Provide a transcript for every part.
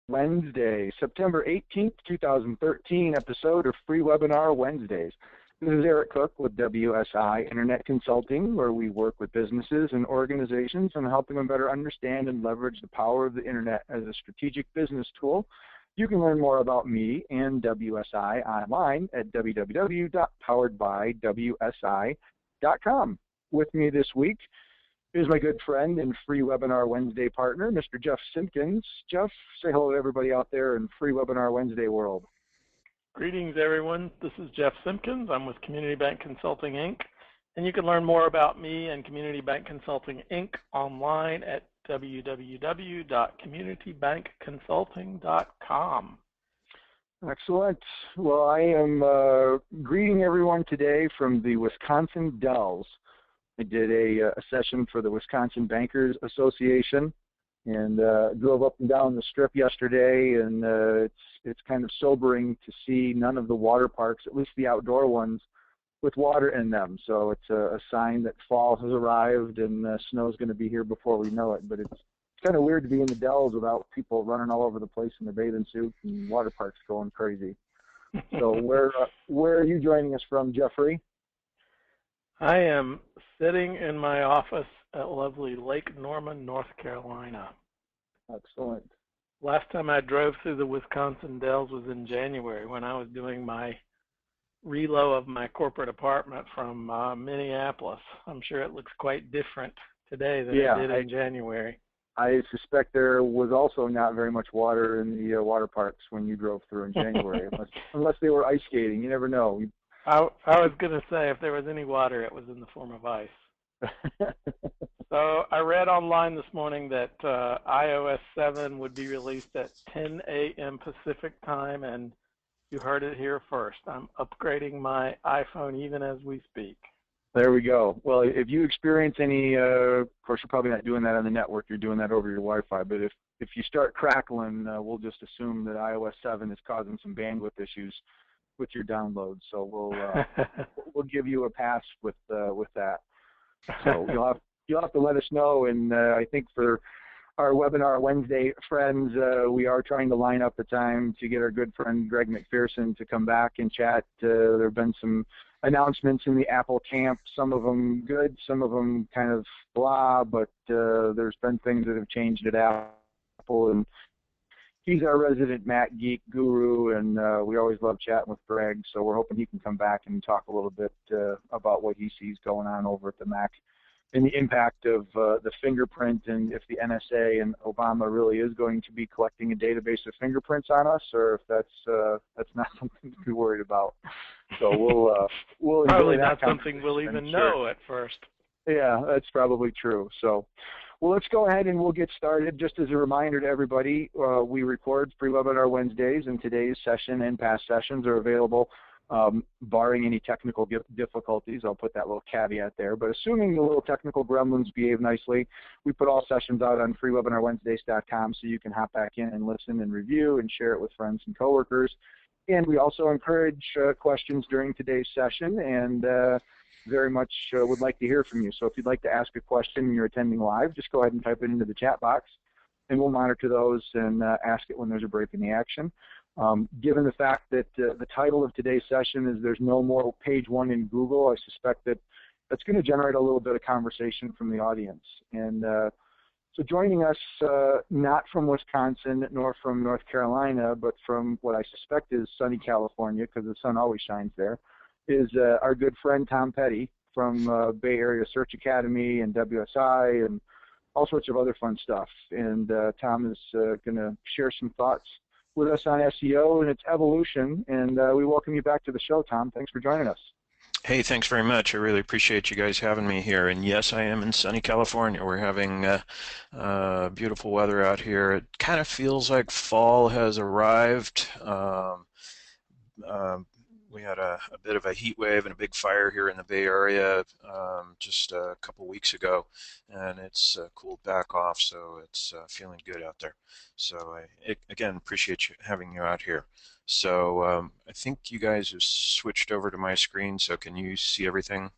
Wednesday, September 18th, 2013 episode of Free Webinar Wednesdays. This is Eric Cook with WSI Internet Consulting, where we work with businesses and organizations on helping them better understand and leverage the power of the Internet as a strategic business tool. You can learn more about me and WSI online at www.poweredbywsi.com. With me this week is my good friend and Free Webinar Wednesday partner, Mr. Jeff Simpkins. Jeff, say hello to everybody out there in Free Webinar Wednesday world. Greetings, everyone. This is Jeff Simpkins. I'm with Community Bank Consulting, Inc., and you can learn more about me and Community Bank Consulting, Inc. online at www.communitybankconsulting.com. Excellent. Well, I am greeting everyone today from the Wisconsin Dells. I did a session for the Wisconsin Bankers Association and drove up and down the strip yesterday, and it's kind of sobering to see none of the water parks, at least the outdoor ones, with water in them. So it's a sign that fall has arrived and snow's going to be here before we know it. But it's kind of weird to be in the Dells without people running all over the place in their bathing suits and water parks going crazy. So where are you joining us from, Jeffrey? I am sitting in my office at lovely Lake Norman, North Carolina. Excellent. Last time I drove through the Wisconsin Dells was in January when I was doing my reload of my corporate apartment from Minneapolis. I'm sure it looks quite different today than it did in January. I suspect there was also not very much water in the water parks when you drove through in January, unless they were ice skating. You never know. I was going to say if there was any water, it was in the form of ice. So I read online this morning that iOS 7 would be released at 10 a.m. Pacific time, and you heard it here first. I'm upgrading my iPhone even as we speak. There we go. Well, if you experience any, of course, you're probably not doing that on the network. You're doing that over your Wi-Fi. But if you start crackling, we'll just assume that iOS 7 is causing some bandwidth issues with your download, so we'll give you a pass with that. So you'll have to let us know, and I think for our Webinar Wednesday friends, we are trying to line up a time to get our good friend Greg McPherson to come back and chat. There have been some announcements in the Apple camp, some of them good, some of them kind of blah, but there's been things that have changed at Apple, and he's our resident Mac geek guru, and we always love chatting with Greg, so we're hoping he can come back and talk a little bit about what he sees going on over at the Mac and the impact of the fingerprint, and if the NSA and Obama really is going to be collecting a database of fingerprints on us, or if that's not something to be worried about. So we'll probably not something we'll even know at first. Yeah, that's probably true. So, well, let's go ahead and we'll get started. Just as a reminder to everybody, we record Free Webinar Wednesdays, and today's session and past sessions are available, barring any technical difficulties. I'll put that little caveat there. But assuming the little technical gremlins behave nicely, we put all sessions out on freewebinarwednesdays.com so you can hop back in and listen and review and share it with friends and coworkers. And we also encourage questions during today's session, and very much would like to hear from you. So if you'd like to ask a question and you're attending live, just go ahead and type it into the chat box, and we'll monitor those and ask it when there's a break in the action. Given the fact that the title of today's session is There's No More Page One in Google, I suspect that that's going to generate a little bit of conversation from the audience. And so joining us, not from Wisconsin nor from North Carolina, but from what I suspect is sunny California, because the sun always shines there, is our good friend Tom Petty from Bay Area Search Academy and WSI and all sorts of other fun stuff. And Tom is going to share some thoughts with us on SEO and its evolution. And we welcome you back to the show, Tom. Thanks for joining us. Hey, thanks very much. I really appreciate you guys having me here. And yes, I am in sunny California. We're having beautiful weather out here. It kind of feels like fall has arrived. We had a bit of a heat wave and a big fire here in the Bay Area just a couple weeks ago, and it's cooled back off, so it's feeling good out there. So I, again, appreciate you having you out here. So I think you guys have switched over to my screen, so can you see everything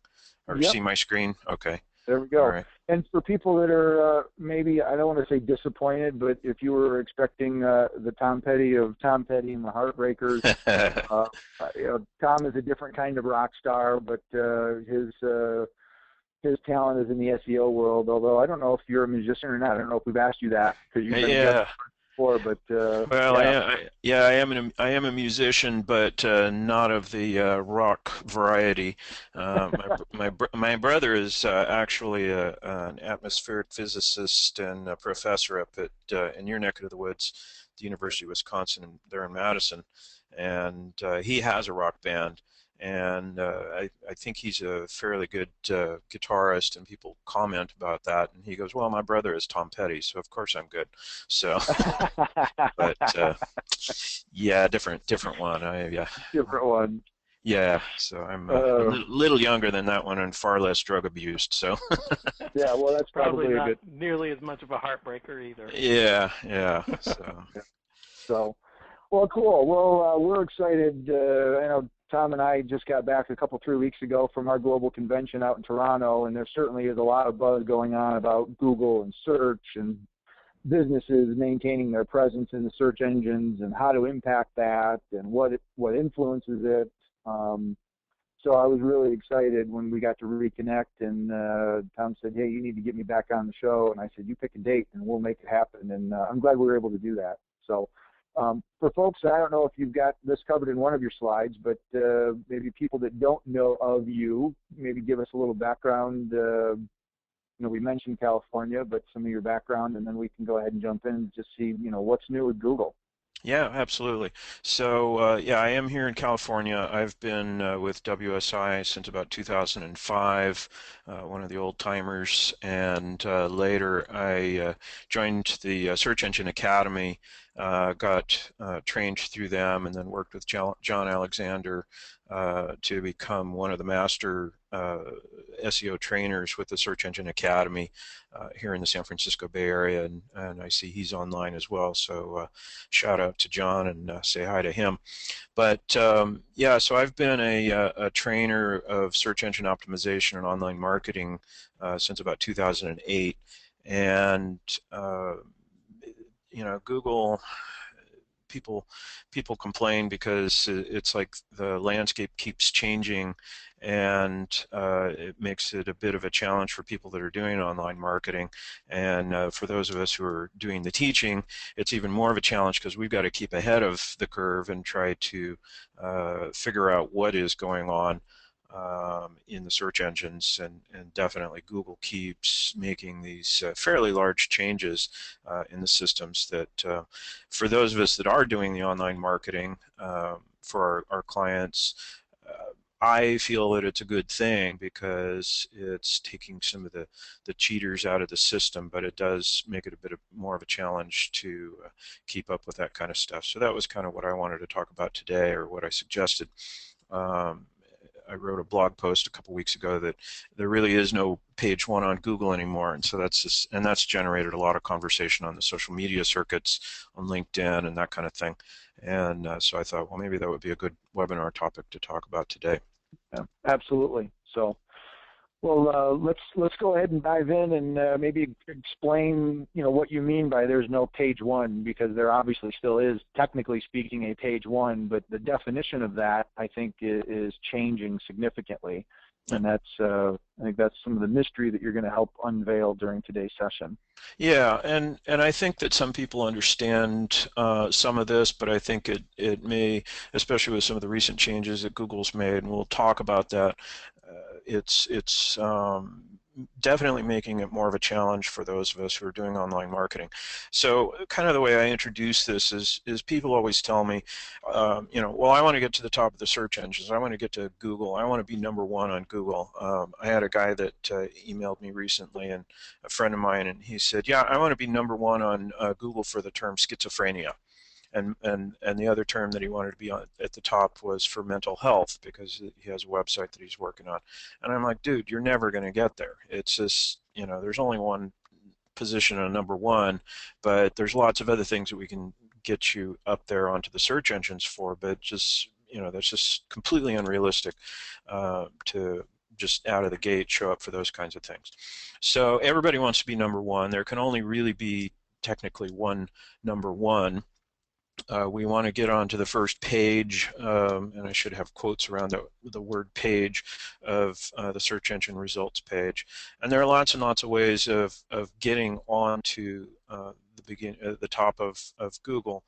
or see my screen? Okay. There we All go. right. And for people that are maybe, I don't want to say disappointed, but if you were expecting the Tom Petty of Tom Petty and the Heartbreakers, uh, Tom is a different kind of rock star, but his talent is in the SEO world. Although I don't know if you're a musician or not. I don't know if we've asked you that because you've been a guest Yeah. before, but Well, yeah. yeah, I am a musician, but not of the rock variety. My brother is actually an atmospheric physicist and a professor up at in your neck of the woods, the University of Wisconsin, there in Madison, and he has a rock band. And I think he's a fairly good guitarist, and people comment about that. And he goes, "Well, my brother is Tom Petty, so of course I'm good." So. But yeah, different one. Different one. Yeah. So I'm a Uh, little younger than that one and far less drug abused. So yeah, well, that's Probably probably a not good. nearly as much of a heartbreaker either. yeah. So So, well, cool. Well, we're excited. I know Tom and I just got back a couple, 3 weeks ago from our global convention out in Toronto, and there certainly is a lot of buzz going on about Google and search and businesses maintaining their presence in the search engines and how to impact that and what influences it. So I was really excited when we got to reconnect, and Tom said, "Hey, you need to get me back on the show." And I said, "You pick a date, and we'll make it happen." And I'm glad we were able to do that. So for folks, I don't know if you've got this covered in one of your slides, but maybe people that don't know of you, maybe give us a little background. We mentioned California, but some of your background, and then we can go ahead and jump in and just see, what's new with Google. yeah, absolutely. So yeah, I am here in California. I've been with WSI since about 2005, one of the old timers, and later I joined the Search Engine Academy, got trained through them, and then worked with John Alexander to become one of the master SEO trainers with the Search Engine Academy here in the San Francisco Bay Area, and I see he's online as well. So shout out to John and say hi to him. But yeah, so I've been a trainer of search engine optimization and online marketing since about 2008, and Google people people complain because it's like the landscape keeps changing, and it makes it a bit of a challenge for people that are doing online marketing, and for those of us who are doing the teaching, it's even more of a challenge because we've got to keep ahead of the curve and try to figure out what is going on in the search engines, and definitely Google keeps making these fairly large changes in the systems that for those of us that are doing the online marketing for our clients, I feel that it's a good thing because it's taking some of the cheaters out of the system, but it does make it a bit more of a challenge to keep up with that kind of stuff. So that was kind of what I wanted to talk about today, or what I suggested. Um, I wrote a blog post a couple weeks ago that there really is no page one on Google anymore, and so that's generated a lot of conversation on the social media circuits, on LinkedIn and that kind of thing. And so I thought, well, maybe that would be a good webinar topic to talk about today. Yeah, absolutely. So, well, let's go ahead and dive in and maybe explain, what you mean by there's no page one, because there obviously still is, technically speaking, a page one, but the definition of that, I think, is changing significantly, and I think that's some of the mystery that you're going to help unveil during today's session. Yeah, and I think that some people understand some of this, but I think it may, especially with some of the recent changes that Google's made, and we'll talk about that. It's definitely making it more of a challenge for those of us who are doing online marketing. So, kind of the way I introduce this is people always tell me, well, I want to get to the top of the search engines. I want to get to Google. I want to be number one on Google. I had a guy that emailed me recently, and a friend of mine, and he said, "Yeah, I want to be number one on Google for the term schizophrenia." And the other term that he wanted to be on at the top was for mental health, because he has a website that he's working on. And I'm like, dude, you're never going to get there. It's just, there's only one position on number one, but there's lots of other things that we can get you up there onto the search engines for, but just, that's just completely unrealistic to just out of the gate show up for those kinds of things. So everybody wants to be number one. There can only really be technically one number one. We want to get onto the first page, and I should have quotes around the word page of the search engine results page. And there are lots and lots of ways of getting onto the top of Google.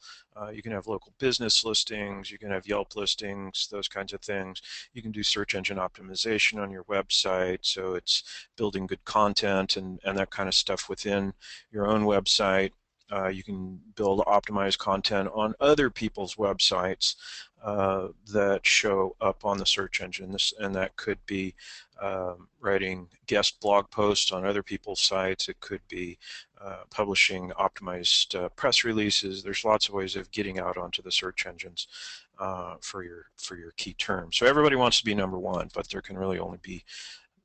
You can have local business listings, you can have Yelp listings, those kinds of things. You can do search engine optimization on your website, so it's building good content and that kind of stuff within your own website. You can build optimized content on other people's websites that show up on the search engine. And that could be writing guest blog posts on other people's sites. It could be publishing optimized press releases. There's lots of ways of getting out onto the search engines for your key terms. So everybody wants to be number one, but there can really only be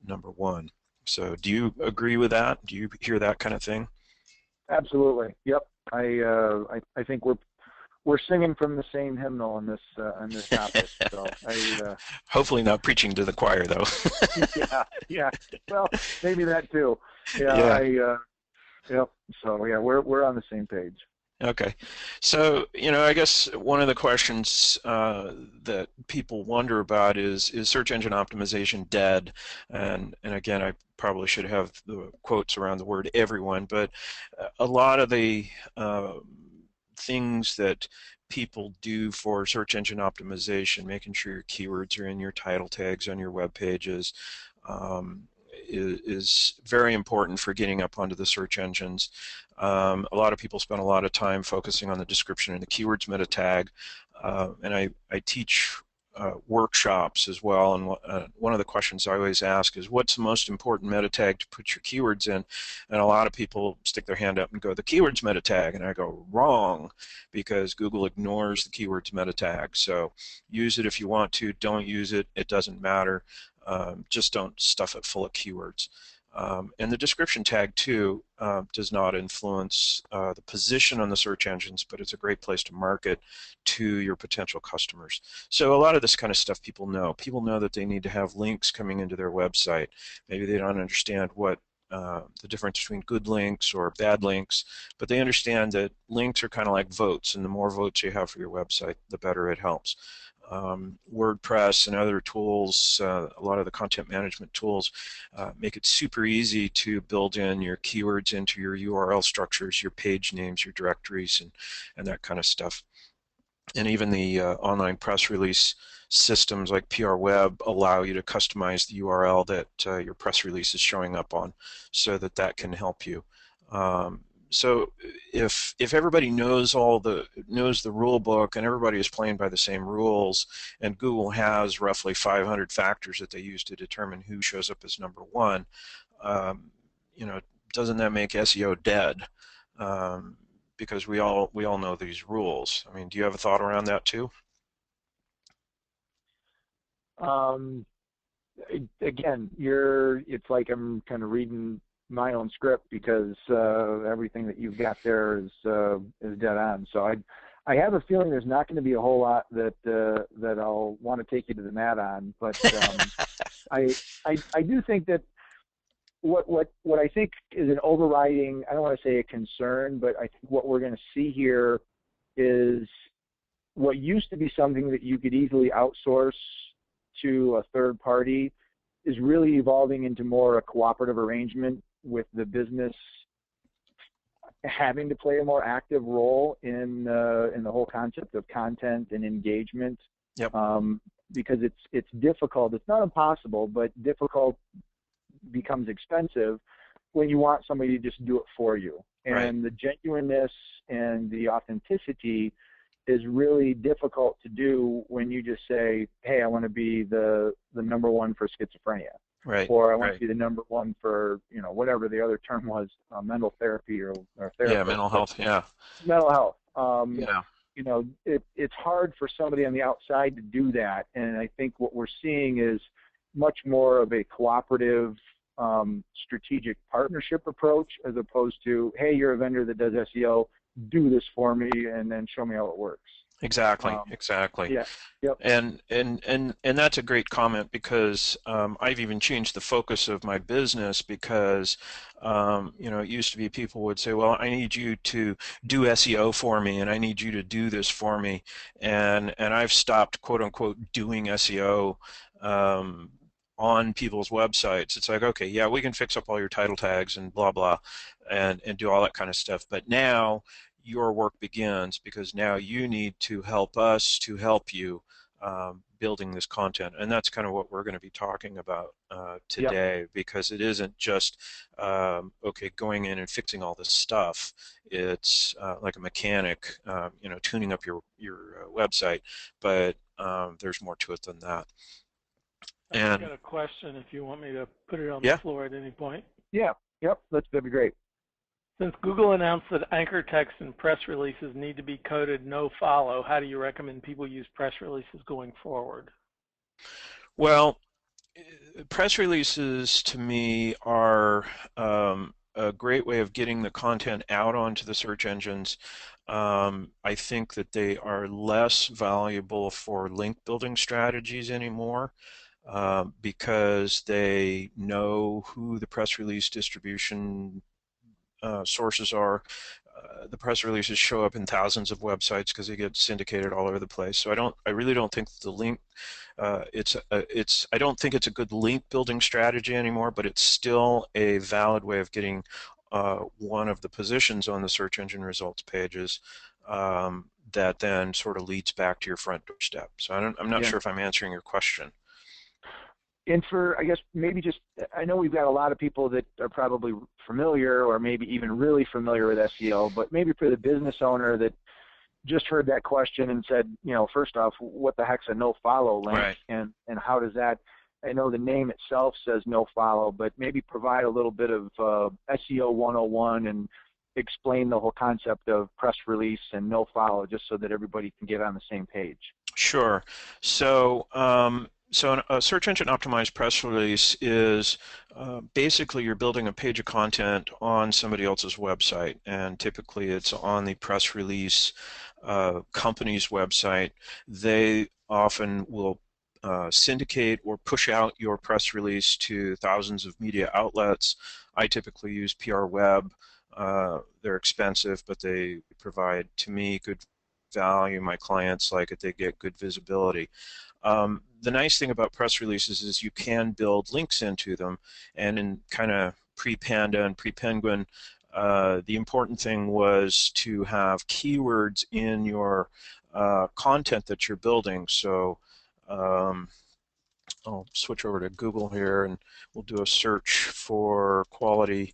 number one. So do you agree with that? Do you hear that kind of thing? Absolutely. Yep. I think we're singing from the same hymnal on this topic. So hopefully not preaching to the choir though. yeah. Well, maybe that too. Yeah. Yep. So yeah, we're on the same page. Okay, so I guess one of the questions that people wonder about is search engine optimization dead? And again, I probably should have the quotes around the word everyone, but a lot of the things that people do for search engine optimization, making sure your keywords are in your title tags on your web pages, is very important for getting up onto the search engines. A lot of people spend a lot of time focusing on the description and the keywords meta tag, and I teach workshops as well, and one of the questions I always ask is, what's the most important meta tag to put your keywords in? And a lot of people stick their hand up and go, the keywords meta tag, and I go, wrong, because Google ignores the keywords meta tag. So use it if you want to, don't use it, it doesn't matter. Just don't stuff it full of keywords. And the description tag too does not influence the position on the search engines, but it's a great place to market to your potential customers. So a lot of this kind of stuff people know. People know that they need to have links coming into their website. Maybe they don't understand what the difference between good links or bad links, but they understand that links are kind of like votes, and the more votes you have for your website, the better it helps. WordPress and other tools, a lot of the content management tools, make it super easy to build in your keywords into your URL structures, your page names, your directories, and that kind of stuff. And even the online press release systems like PR Web allow you to customize the URL that your press release is showing up on, so that can help you. So if everybody knows the rule book and everybody is playing by the same rules, and Google has roughly 500 factors that they use to determine who shows up as number one, doesn't that make SEO dead? Because we all know these rules. I mean, do you have a thought around that too? Again, it's like I'm kind of reading my own script, because everything that you've got there is dead on. So I have a feeling there's not going to be a whole lot that I'll want to take you to the mat on, but I do think that what I think is an overriding, I don't want to say a concern, but I think what we're going to see here is what used to be something that you could easily outsource to a third party is really evolving into more a cooperative arrangement, with the business having to play a more active role in the whole concept of content and engagement. Yep. Because it's difficult. It's not impossible, but difficult becomes expensive when you want somebody to just do it for you. And right. The genuineness and the authenticity is really difficult to do when you just say, hey, I want to be the number one for schizophrenia. Right. Or I want right. to be the number one for, whatever the other term was, mental therapy or therapy. Yeah, mental health, yeah. Mental health. Yeah. It's hard for somebody on the outside to do that. And I think what we're seeing is much more of a cooperative, strategic partnership approach, as opposed to, hey, you're a vendor that does SEO, do this for me and then show me how it works. Exactly, Um, exactly. yeah, yep, And that's a great comment because I've even changed the focus of my business because it used to be people would say, well, I need you to do SEO for me and I need you to do this for me, and I've stopped quote unquote doing SEO um, on people's websites. It's like, okay, yeah, we can fix up all your title tags and blah blah and do all that kind of stuff, but now your work begins because now you need to help us to help you building this content. And that's kind of what we're going to be talking about yep, today, because it isn't just, okay, going in and fixing all this stuff. It's like a mechanic, tuning up your website, but there's more to it than that. I've just And got a question if you want me to put it on the yeah, floor at any point. yeah, yep. That'd be great. Since Google announced that anchor text and press releases need to be coded no follow, how do you recommend people use press releases going forward? well, press releases to me are a great way of getting the content out onto the search engines. I think that they are less valuable for link building strategies anymore because they know who the press release distribution sources are. The press releases show up in thousands of websites because they get syndicated all over the place. So I really don't think the link I don't think it's a good link building strategy anymore, but it's still a valid way of getting one of the positions on the search engine results pages that then sort of leads back to your front doorstep. So I'm not Yeah. sure if I'm answering your question. And for, I guess, maybe just, I know we've got a lot of people that are probably familiar or maybe even really familiar with SEO, but maybe for the business owner that just heard that question and said, first off, what the heck's a no follow link, Right. and how does that, I know the name itself says no follow, but maybe provide a little bit of SEO 101 and explain the whole concept of press release and no follow, just so that everybody can get on the same page. Sure. So a search engine optimized press release is basically you're building a page of content on somebody else's website, and typically it's on the press release company's website. They often will syndicate or push out your press release to thousands of media outlets. I typically use PR Web. They're expensive, but they provide, to me, good value. My clients like it. They get good visibility. The nice thing about press releases is you can build links into them, and in kind of pre-Panda and pre-Penguin, the important thing was to have keywords in your content that you're building. So um, I'll switch over to Google here and we'll do a search for quality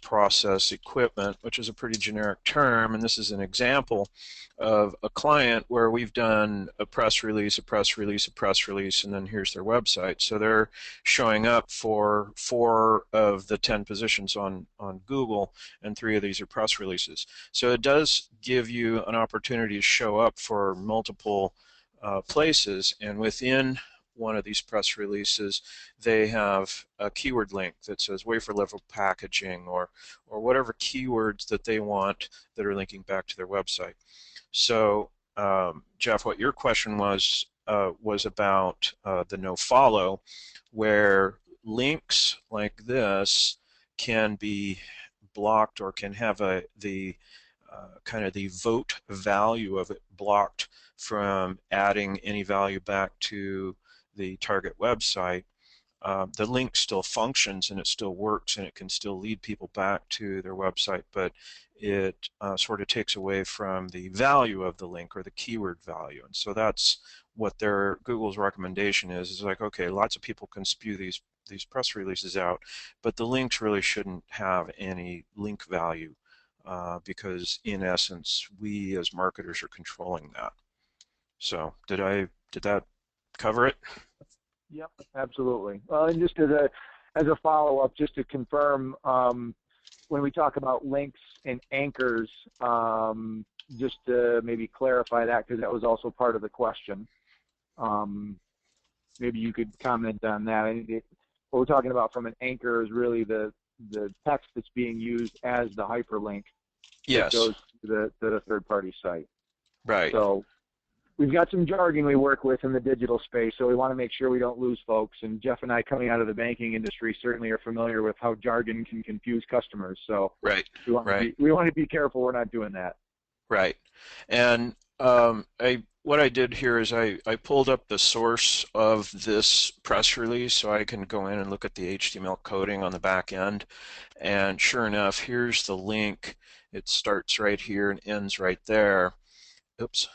process equipment, which is a pretty generic term. And this is an example of a client where we've done a press release, a press release, a press release, and then here's their website. So they're showing up for 4 of the 10 positions on Google, and 3 of these are press releases. So it does give you an opportunity to show up for multiple places, and within one of these press releases, they have a keyword link that says wafer level packaging or whatever keywords that they want that are linking back to their website. So, Jeff, what your question was about the no follow, where links like this can be blocked or can have the kind of the vote value of it blocked from adding any value back to the target website. The link still functions and it still works and it can still lead people back to their website, but it sort of takes away from the value of the link or the keyword value. And so that's what their Google's recommendation is like, okay, lots of people can spew these press releases out, but the links really shouldn't have any link value because in essence, we as marketers are controlling that. So did that cover it? Yep, absolutely. Well, and just as a follow-up, just to confirm, when we talk about links and anchors, just to maybe clarify that, because that was also part of the question. Maybe you could comment on that. What we're talking about from an anchor is really the text that's being used as the hyperlink that Yes. goes to the third-party site. Right. So we've got some jargon we work with in the digital space, so we want to make sure we don't lose folks. And Jeff and I, coming out of the banking industry, certainly are familiar with how jargon can confuse customers. So Right. Right. we want to be careful we're not doing that. Right. And what I did here is I pulled up the source of this press release so I can go in and look at the HTML coding on the back end. And sure enough, here's the link. It starts right here and ends right there. Oops,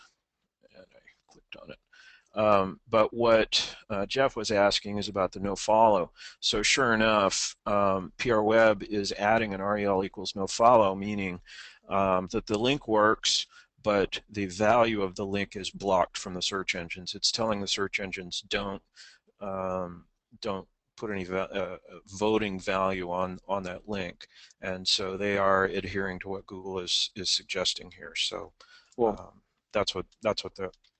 and I clicked on it. But what Jeff was asking is about the nofollow. So sure enough, PR Web is adding an rel equals nofollow, meaning that the link works, but the value of the link is blocked from the search engines. It's telling the search engines don't put any voting value on that link, and so they are adhering to what Google is suggesting here. So Well, um, that's what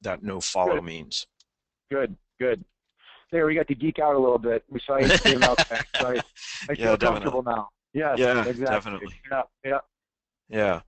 that no follow good, means. good. There, we got to geek out a little bit. We saw HTML tag, so I Yeah, feel definitely. comfortable now. Yes, Yeah, exactly. definitely. Yeah, yeah. Yeah.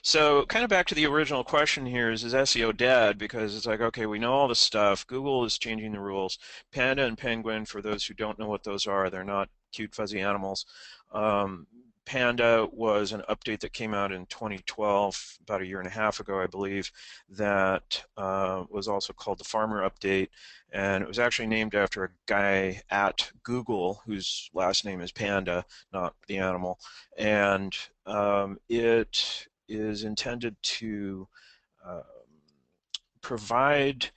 So kind of back to the original question here is SEO dead? Because it's like, okay, we know all this stuff. Google is changing the rules. Panda and Penguin, for those who don't know what those are, they're not cute, fuzzy animals. Um, Panda was an update that came out in 2012, about a year and a half ago, I believe, that was also called the Farmer Update. And it was actually named after a guy at Google whose last name is Panda, not the animal. And it is intended to uh, provide,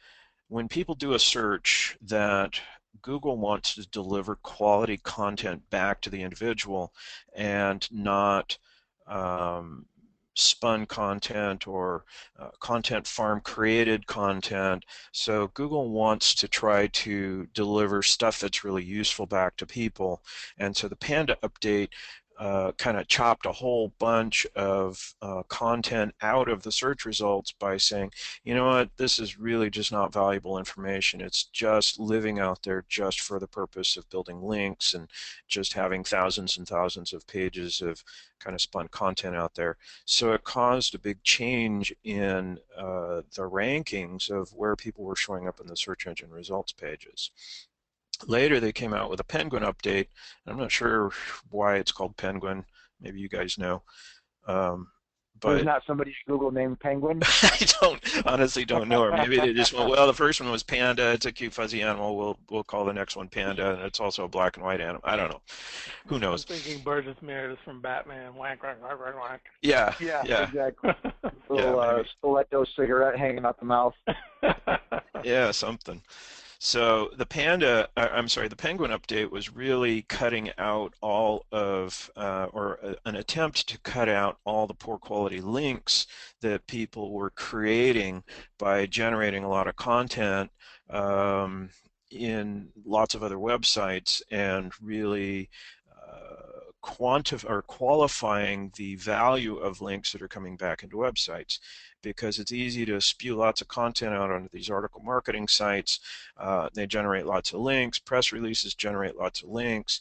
when people do a search, that Google wants to deliver quality content back to the individual and not um, spun content or content farm created content. So Google wants to try to deliver stuff that's really useful back to people. And so the Panda update kind of chopped a whole bunch of content out of the search results by saying, you know what, this is really just not valuable information. It's just living out there just for the purpose of building links and just having thousands and thousands of pages of kind of spun content out there. So it caused a big change in the rankings of where people were showing up in the search engine results pages. Later, they came out with a Penguin update. I'm not sure why it's called Penguin. Maybe you guys know. Um, There's but not somebody at Google named Penguin. I honestly don't know. Or maybe they just went, well, the first one was Panda. It's a cute fuzzy animal. We'll call the next one Panda, and it's also a black and white animal. I don't know. Who I'm knows? thinking Burgess Meredith from Batman. Whack, whack, whack, whack, Yeah, Yeah, yeah, exactly. yeah, Little maybe. stiletto cigarette hanging out the mouth. whack. Yeah, something. So the I'm sorry, the Penguin update was really cutting out all of, an attempt to cut out all the poor quality links that people were creating by generating a lot of content in lots of other websites and really qualifying the value of links that are coming back into websites, because it's easy to spew lots of content out onto these article marketing sites. They generate lots of links. Press releases generate lots of links.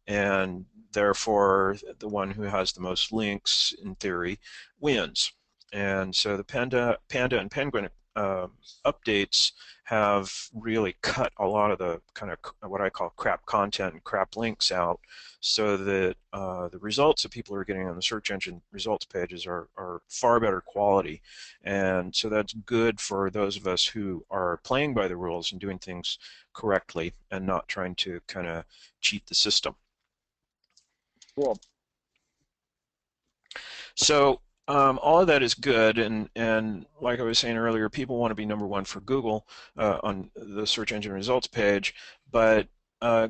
And therefore, the one who has the most links, in theory, wins. And so the Panda and Penguin updates have really cut a lot of the kind of what I call crap content and crap links out, so that the results that people are getting on the search engine results pages are far better quality. And so that's good for those of us who are playing by the rules and doing things correctly and not trying to kind of cheat the system. Cool. So all of that is good, and like I was saying earlier, people want to be number one for Google on the search engine results page, but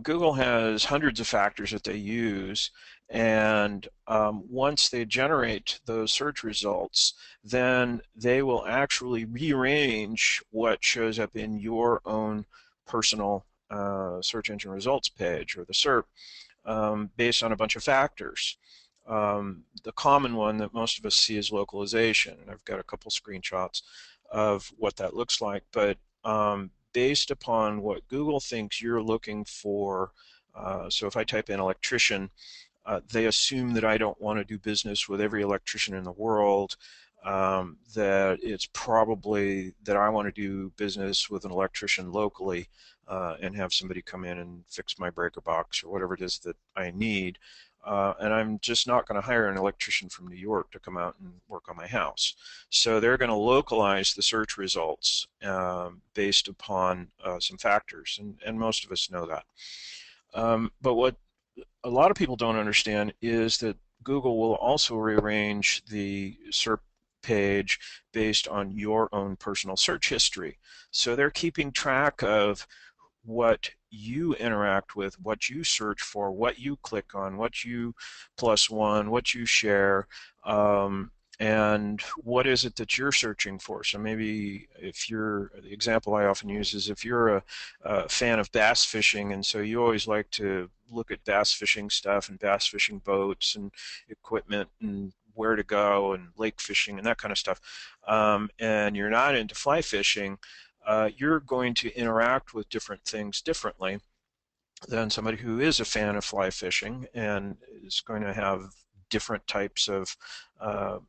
Google has hundreds of factors that they use, and once they generate those search results, then they will actually rearrange what shows up in your own personal search engine results page, or the SERP, based on a bunch of factors. The common one that most of us see is localization, and I've got a couple screenshots of what that looks like. But based upon what Google thinks you're looking for, so if I type in electrician, they assume that I don't want to do business with every electrician in the world. that it's probably that I want to do business with an electrician locally and have somebody come in and fix my breaker box or whatever it is that I need. And I'm just not going to hire an electrician from New York to come out and work on my house. So they're going to localize the search results based upon some factors, and most of us know that. But what a lot of people don't understand is that Google will also rearrange the SERP page based on your own personal search history. So they're keeping track of what you interact with, what you search for, what you click on, what you plus one, what you share, and what is it that you're searching for. So maybe if you're, the example I often use is if you're a fan of bass fishing, and so you always like to look at bass fishing stuff and bass fishing boats and equipment and where to go and lake fishing and that kind of stuff, and you're not into fly fishing, you're going to interact with different things differently than somebody who is a fan of fly fishing and is going to have different types of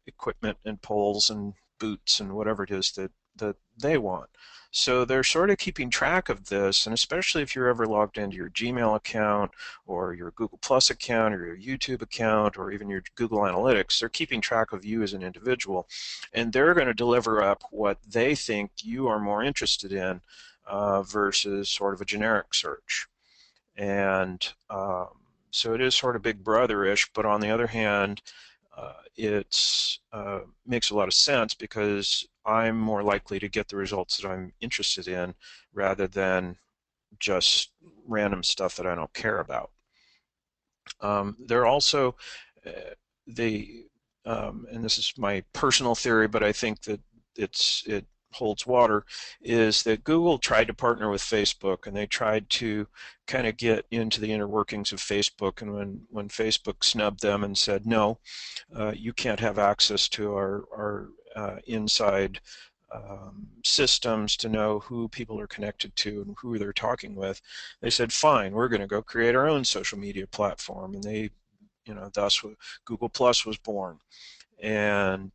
equipment and poles and boots and whatever it is that they want. So they're sort of keeping track of this, and especially if you're ever logged into your Gmail account or your Google Plus account or your YouTube account or even your Google Analytics, they're keeping track of you as an individual, and they're going to deliver up what they think you are more interested in versus sort of a generic search. And so it is sort of Big Brother-ish, but on the other hand, it makes a lot of sense because I'm more likely to get the results that I'm interested in rather than just random stuff that I don't care about. They're also uh, they and this is my personal theory, but I think that it holds water, is that Google tried to partner with Facebook and they tried to kind of get into the inner workings of Facebook, and when Facebook snubbed them and said no, you can't have access to our inside systems to know who people are connected to and who they're talking with, they said, fine, we're going to go create our own social media platform. And they, thus Google Plus was born. And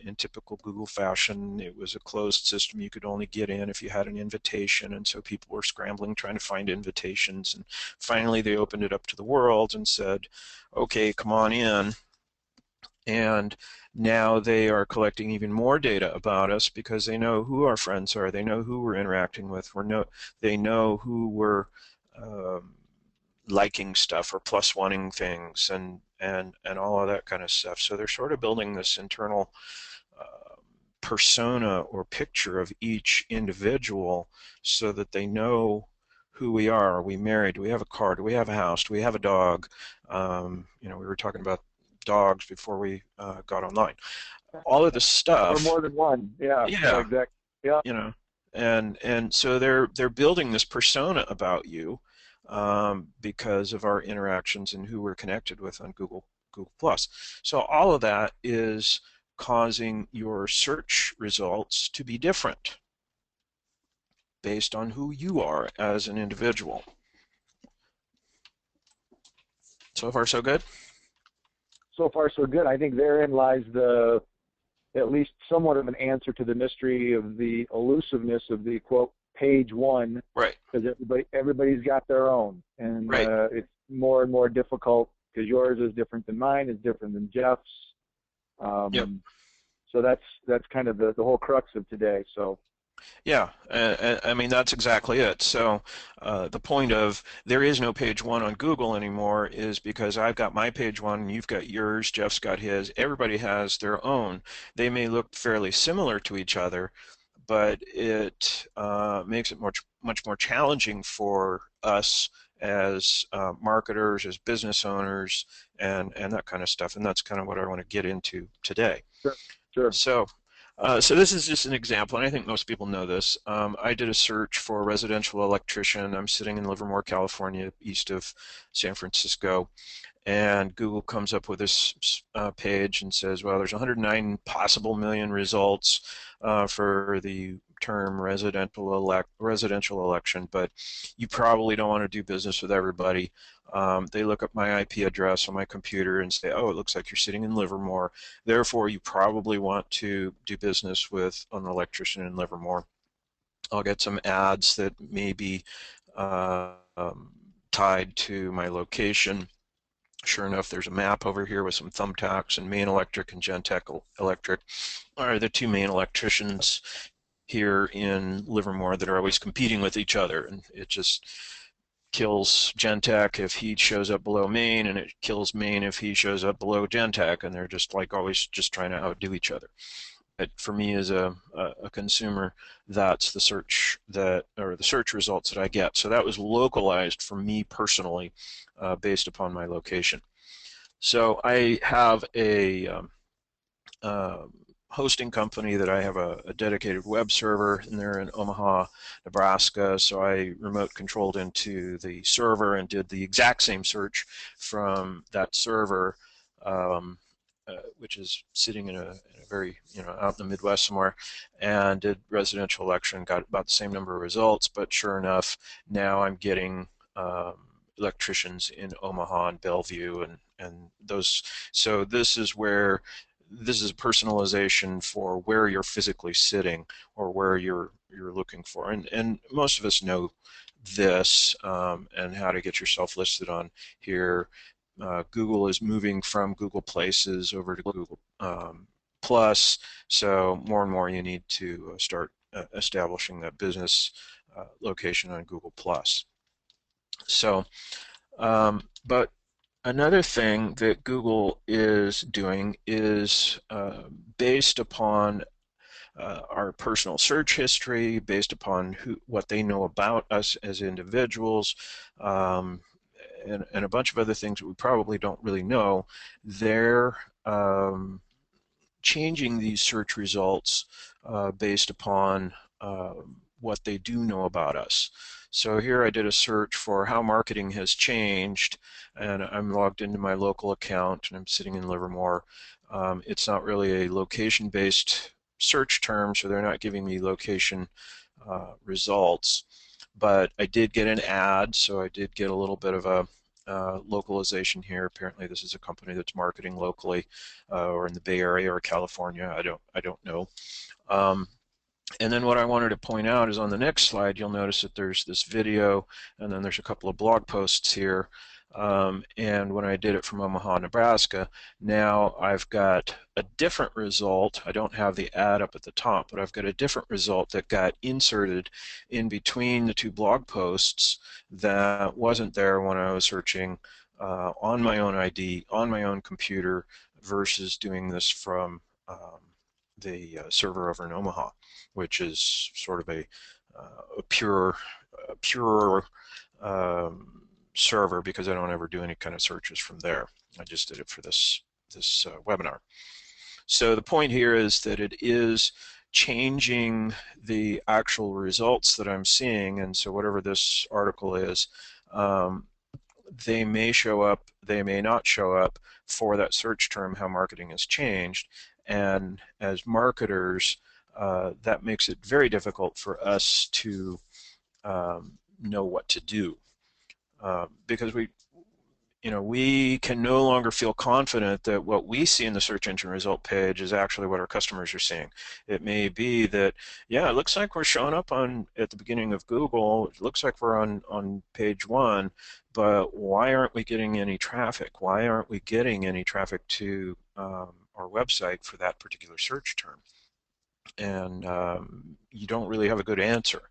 in typical Google fashion, it was a closed system. You could only get in if you had an invitation, and so people were scrambling trying to find invitations. And finally, they opened it up to the world and said, okay, come on in. And now they are collecting even more data about us because they know who our friends are. They know who we're interacting with. They know who we're um, liking stuff or plus wanting things and all of that kind of stuff. So they're sort of building this internal uh, persona or picture of each individual so that they know who we are. Are we married? Do we have a car? Do we have a house? Do we have a dog? We were talking about dogs before we got online. All of this Or stuff, more than one. Yeah, yeah, yeah, exactly. Yeah. you know, and so they're building this persona about you because of our interactions and who we're connected with on Google Plus. So all of that is causing your search results to be different based on who you are as an individual. So far, so good? So far, so good. I think therein lies at least somewhat of an answer to the mystery of the elusiveness of the quote page one, Right, because everybody's got their own, and right. it's more and more difficult because yours is different than mine, is different than Jeff's. Yep. So that's kind of the whole crux of today. So Yeah, I mean, that's exactly it. So the point of there is no page one on Google anymore is because I've got my page one, you've got yours, Jeff's got his. Everybody has their own. They may look fairly similar to each other, but it makes it much more challenging for us as marketers, as business owners, and that kind of stuff. And that's kind of what I want to get into today. sure, sure. So, so this is just an example, and I think most people know this. I did a search for a residential electrician. I'm sitting in Livermore, California, east of San Francisco, and Google comes up with this page and says, well, there's 109 possible million results for the term residential election, but you probably don't want to do business with everybody. They look up my IP address on my computer and say, oh, it looks like you're sitting in Livermore. Therefore, you probably want to do business with an electrician in Livermore. I'll get some ads that may be tied to my location. Sure enough, there's a map over here with some thumbtacks, and Main Electric and Gentech Electric are the two main electricians here in Livermore that are always competing with each other, and it just kills Gentech if he shows up below Main, and it kills Main if he shows up below Gentech, and they're just like always just trying to outdo each other. But for me as a consumer, that's the search that, or the search results that I get. So that was localized for me personally, based upon my location. So I have a uh, hosting company that I have a dedicated web server, and they're in Omaha, Nebraska. So I remote controlled into the server and did the exact same search from that server, which is sitting in a very, out in the Midwest somewhere, and did residential election, got about the same number of results, but sure enough, now I'm getting electricians in Omaha and Bellevue and those. So this is personalization for where you're physically sitting or where you're looking for, and most of us know this, and how to get yourself listed on here. Google is moving from Google Places over to Google Plus, so more and more you need to start establishing that business location on Google Plus. So, but another thing that Google is doing is based upon our personal search history, based upon what they know about us as individuals, and a bunch of other things that we probably don't really know. They're changing these search results based upon what they do know about us. So here I did a search for how marketing has changed, and I'm logged into my local account, and I'm sitting in Livermore. It's not really a location-based search term, so they're not giving me location results. But I did get an ad, so I did get a little bit of a localization here. Apparently, this is a company that's marketing locally, or in the Bay Area or California. I don't know. And then what I wanted to point out is on the next slide, you'll notice that there's this video, and then there's a couple of blog posts here. And when I did it from Omaha, Nebraska, now I've got a different result. I don't have the ad up at the top, but I've got a different result that got inserted in between the two blog posts that wasn't there when I was searching on my own ID, on my own computer, versus doing this from the server over in Omaha, which is sort of a pure server, because I don't ever do any kind of searches from there. I just did it for this webinar. So the point here is that it is changing the actual results that I'm seeing, and so whatever this article is, they may show up, they may not show up for that search term, how marketing has changed. And as marketers, that makes it very difficult for us to know what to do, because we can no longer feel confident that what we see in the search engine result page is actually what our customers are seeing. It may be that, yeah, it looks like we're showing up at the beginning of Google, it looks like we're on page 1, but why aren't we getting any traffic? Why aren't we getting any traffic to our website for that particular search term? And you don't really have a good answer.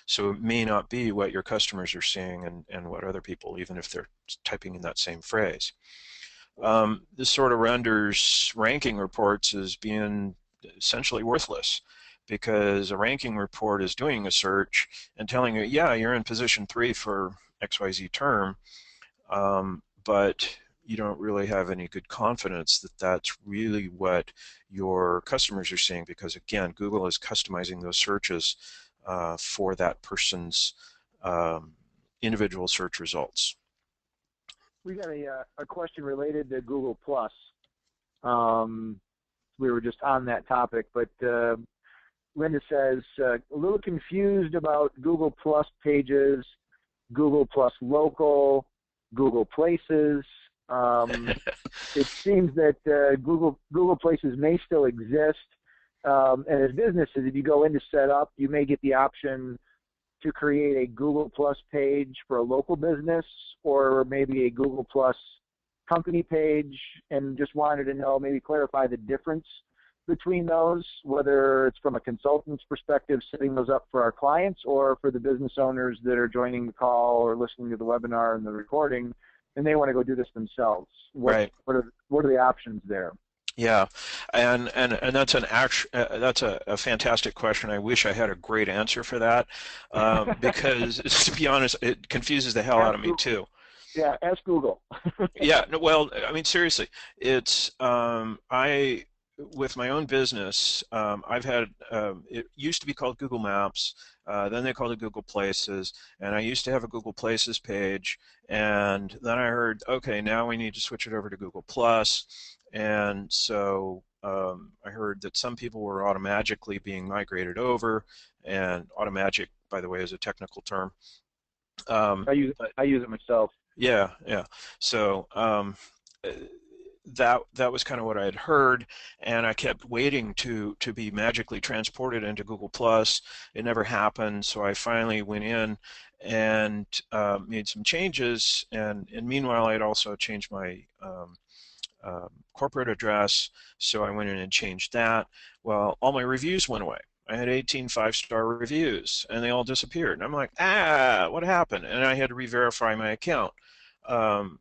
So it may not be what your customers are seeing and what other people, even if they're typing in that same phrase. This sort of renders ranking reports as being essentially worthless, because a ranking report is doing a search and telling you, yeah, you're in position 3 for XYZ term, but you don't really have any good confidence that that's really what your customers are seeing, because again, Google is customizing those searches for that person's individual search results. We got a question related to Google Plus. We were just on that topic, but Linda says, a little confused about Google Plus pages, Google Plus Local. Google Places. It seems that Google Places may still exist. And as businesses, if you go in to set up, you may get the option to create a Google Plus page for a local business, or maybe a Google Plus company page, and just wanted to know, maybe clarify the difference between those, whether it's from a consultant's perspective, setting those up for our clients, or for the business owners that are joining the call or listening to the webinar and the recording, and they want to go do this themselves. Right. What are the options there? Yeah, and that's that's a fantastic question. I wish I had a great answer for that, because to be honest, it confuses the hell out Ask of me Google. too. Yeah, ask Google. Yeah, no, well, I mean, seriously, it's I with my own business, I've had it used to be called Google Maps, then they called it Google Places, and I used to have a Google Places page, and then I heard, okay, now we need to switch it over to Google Plus, and so I heard that some people were automatically being migrated over, and automagic, by the way, is a technical term. But I use it myself. yeah, yeah. So uh, that was kind of what I had heard, and I kept waiting to be magically transported into Google Plus. It never happened, so I finally went in and made some changes. And meanwhile, I had also changed my corporate address, so I went in and changed that. Well, all my reviews went away. I had 18 five-star reviews, and they all disappeared. And I'm like, what happened? And I had to re-verify my account, um,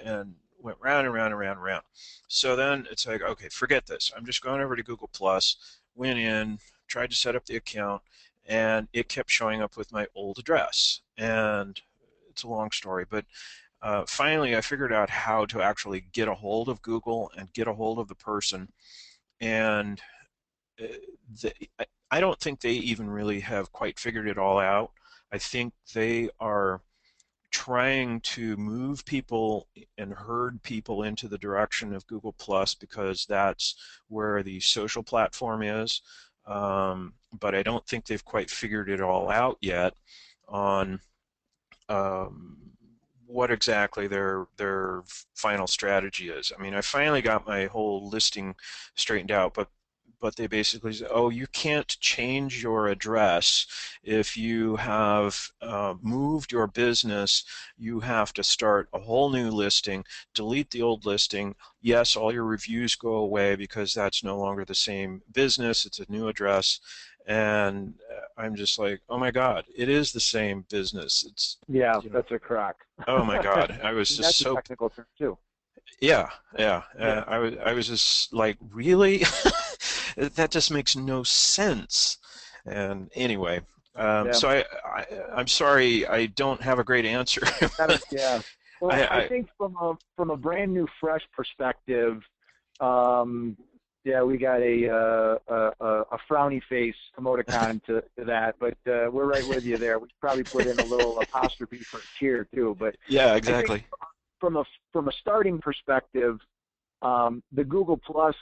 and went round and round and round and round. So then it's like, okay, forget this. I'm just going over to Google Plus. Went in, tried to set up the account, and it kept showing up with my old address. And it's a long story, but finally, I figured out how to actually get a hold of Google and get a hold of the person. And uh, I don't think they even really have quite figured it all out. I think they are trying to move people and herd people into the direction of Google Plus because that's where the social platform is. But I don't think they've quite figured it all out yet on um, what exactly their final strategy is. I mean, I finally got my whole listing straightened out, but they basically say, oh, you can't change your address if you have moved your business. You have to start a whole new listing, delete the old listing. Yes, all your reviews go away because that's no longer the same business. It's a new address. And I'm just like, oh my God, it is the same business. It's, Yeah, you know, that's a crock. oh my God, I was just That's a so, technical term too. yeah, yeah. Yeah, I was just like, really? That just makes no sense. And anyway, yeah. so I'm sorry, I don't have a great answer. Yeah. Well, I I think from a brand new, fresh perspective, um, yeah, we got a frowny face emoticon to that, but we're right with you there. We probably put in a little apostrophe for a cheer too. But yeah, I think exactly. from a starting perspective, the Google Plus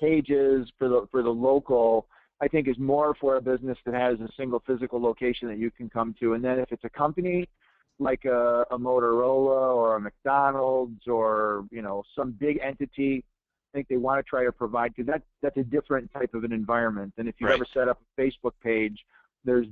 pages for the local, I think, is more for a business that has a single physical location that you can come to. And then if it's a company like a Motorola or a McDonald's or some big entity, I think they want to try to provide, because that's a different type of an environment. And if you've Right, ever set up a Facebook page, there's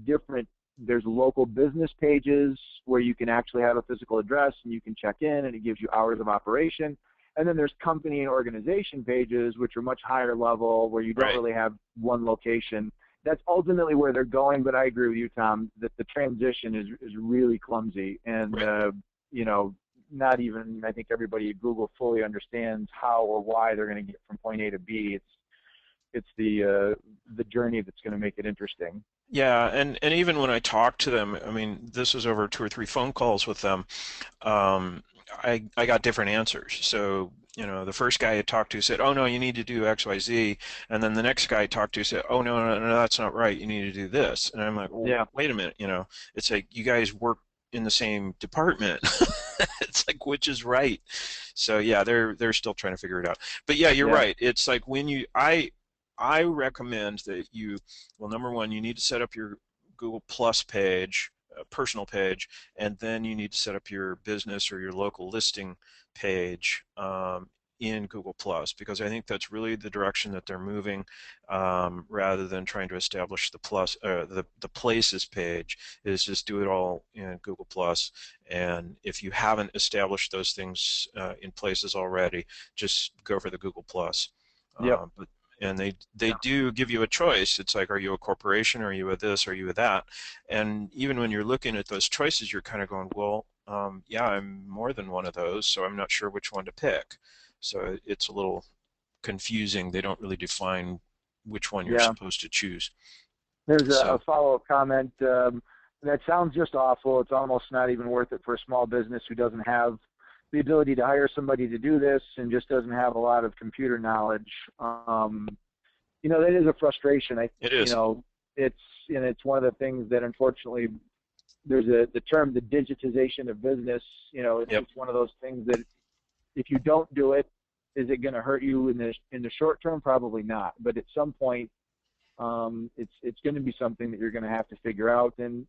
local business pages where you can actually have a physical address and you can check in and it gives you hours of operation. And then there's company and organization pages, which are much higher level, where you don't right, really have one location. That's ultimately where they're going, but I agree with you, Tom, that the transition is really clumsy. And, right. not even, I think, everybody at Google fully understands how or why they're going to get from point A to B. It's the journey that's going to make it interesting. Yeah, and even when I talked to them, I mean, this was over two or three phone calls with them. um, I got different answers. So, the first guy I talked to said, "Oh no, you need to do X, Y, Z," and then the next guy I talked to said, "Oh no, no, no, that's not right. You need to do this." And I'm like, "Well, Yeah, wait a minute. It's like you guys work in the same department." It's like which is right. So yeah, they're still trying to figure it out. But yeah, you're yeah, right. It's like when I recommend that well, number one, you need to set up your Google Plus page personal page, and then you need to set up your business or your local listing page in Google Plus, because I think that's really the direction that they're moving, rather than trying to establish the places page. Is just do it all in Google Plus. And if you haven't established those things in places already, just go for the Google Plus. Yep. But and they do give you a choice. It's like, are you a corporation? Are you a this? Are you a that? And even when you're looking at those choices, you're kind of going, well, yeah, I'm more than one of those, so I'm not sure which one to pick. So it's a little confusing. They don't really define which one you're Yeah. supposed to choose. There's a So follow-up comment. That sounds just awful. It's almost not even worth it for a small business who doesn't have the ability to hire somebody to do this and just doesn't have a lot of computer knowledge. That is a frustration. it is. It's one of the things that unfortunately there's the term the digitization of business. Yep. It's one of those things that if you don't do it, is it going to hurt you in the short term? Probably not. But at some point, it's going to be something that you're going to have to figure out. And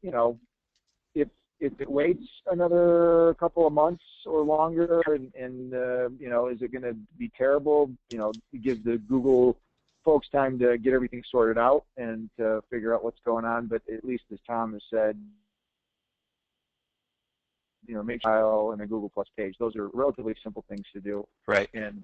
if it waits another couple of months or longer, and is it going to be terrible? Give the Google folks time to get everything sorted out and to figure out what's going on. But at least as Tom has said, make file and a Google Plus page. Those are relatively simple things to do. Right. And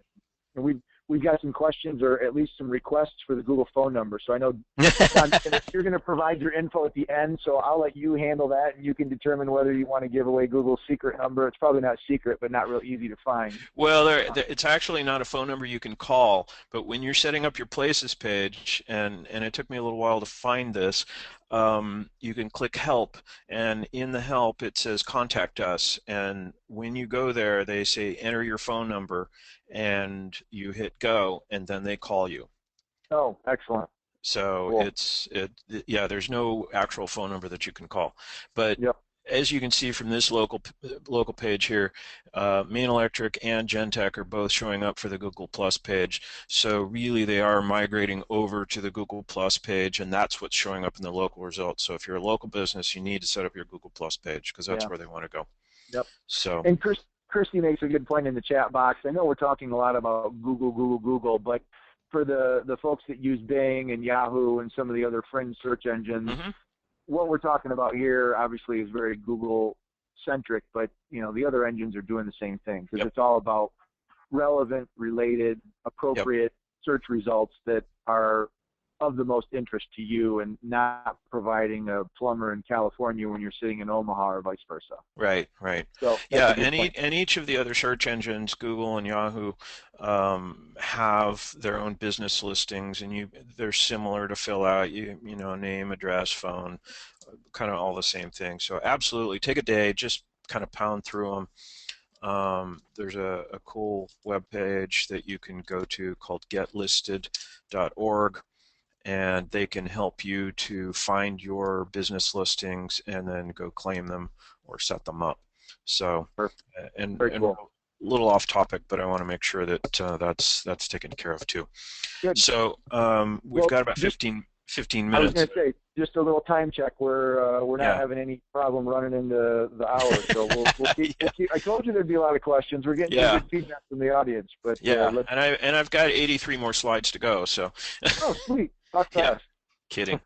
we've got some questions, or at least some requests for the Google phone number. So I know, Tom, you're going to provide your info at the end, so I'll let you handle that, and you can determine whether you want to give away Google's secret number. It's probably not secret, but not real easy to find. Well, it's actually not a phone number you can call, but when you're setting up your places page, and it took me a little while to find this, you can click help, and in the help it says contact us, and when you go there they say enter your phone number, and you hit go, and then they call you. Oh, excellent. So Cool. yeah, there's no actual phone number that you can call, but Yep. as you can see from this local page here, Maine Electric and Gentech are both showing up for the Google Plus page. So really they are migrating over to the Google Plus page, and that's what's showing up in the local results. So if you're a local business, you need to set up your Google Plus page, because that's where they want to go. Yep. So. And Kirsty makes a good point in the chat box. I know we're talking a lot about Google, but for the folks that use Bing and Yahoo and some of the other fringe search engines, what we're talking about here obviously is very Google-centric, but the other engines are doing the same thing, because it's all about relevant, related, appropriate search results that are of the most interest to you, and not providing a plumber in California when you're sitting in Omaha, or vice versa. Right, right. So Yeah, and each of the other search engines, Google and Yahoo, have their own business listings, and they're similar to fill out. Name, address, phone, kind of all the same thing. So absolutely, take a day, just kind of pound through them. There's a cool web page that you can go to called getlisted.org. And they can help you to find your business listings and then go claim them or set them up. So, and cool. A little off topic, but I want to make sure that that's taken care of too. Good. So we've got about 15 minutes. I was going to say, just a little time check. We're not having any problem running into the hour, so we'll keep. I told you there'd be a lot of questions. We're getting some good feedback from the audience, but and I've got 83 more slides to go. So. Oh, sweet. Talk fast. Kidding.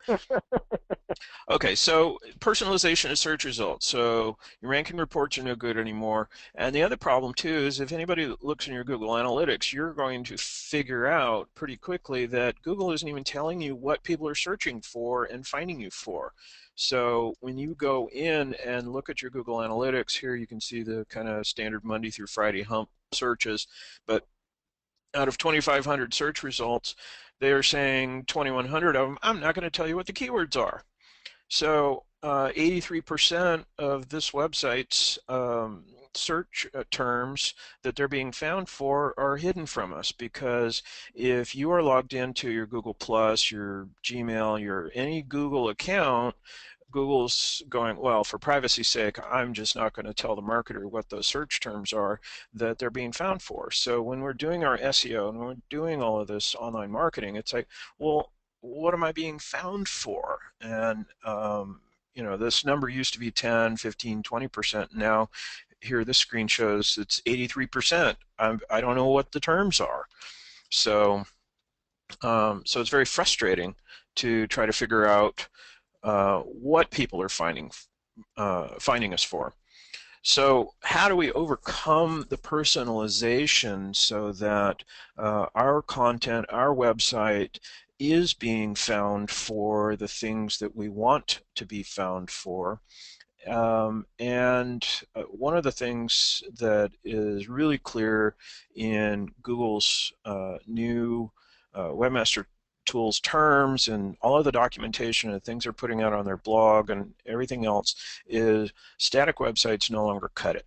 Okay, so personalization of search results. So your ranking reports are no good anymore. And the other problem too is if anybody looks in your Google Analytics, you're going to figure out pretty quickly that Google isn't even telling you what people are searching for and finding you for. So when you go in and look at your Google Analytics, here you can see the kind of standard Monday through Friday hump searches, but out of 2,500 search results, they are saying 2,100 of them, I'm not going to tell you what the keywords are. So 83% of this website's search terms that they're being found for are hidden from us, because if you are logged into your Google Plus, your Gmail, your any Google account, Google's going, well, for privacy's sake, I'm just not going to tell the marketer what those search terms are that they're being found for. So when we're doing our SEO and we're doing all of this online marketing, it's like, well, what am I being found for? And this number used to be 10, 15, 20%. Now here this screen shows it's 83%. I don't know what the terms are. So so it's very frustrating to try to figure out what people are finding us for. So how do we overcome the personalization so that our content, our website is being found for the things that we want to be found for? And one of the things that is really clear in Google's new Webmaster Tools terms and all of the documentation and things they're putting out on their blog and everything else is static websites no longer cut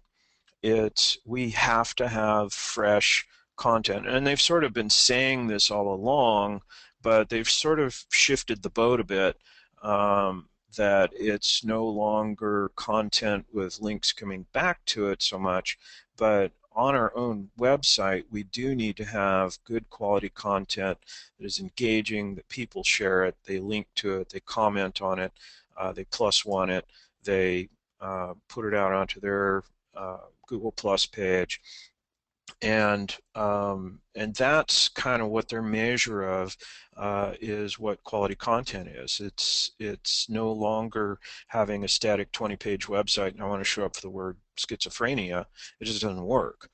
it. We have to have fresh content, and they've sort of been saying this all along, but they've sort of shifted the boat a bit, that it's no longer content with links coming back to it so much, but on our own website we do need to have good quality content that is engaging, that people share it, they link to it, they comment on it, they plus one it, they put it out onto their Google Plus page, and that's kind of what their measure of is what quality content is. It's no longer having a static 20-page website and I want to show up for the word schizophrenia. It just doesn't work.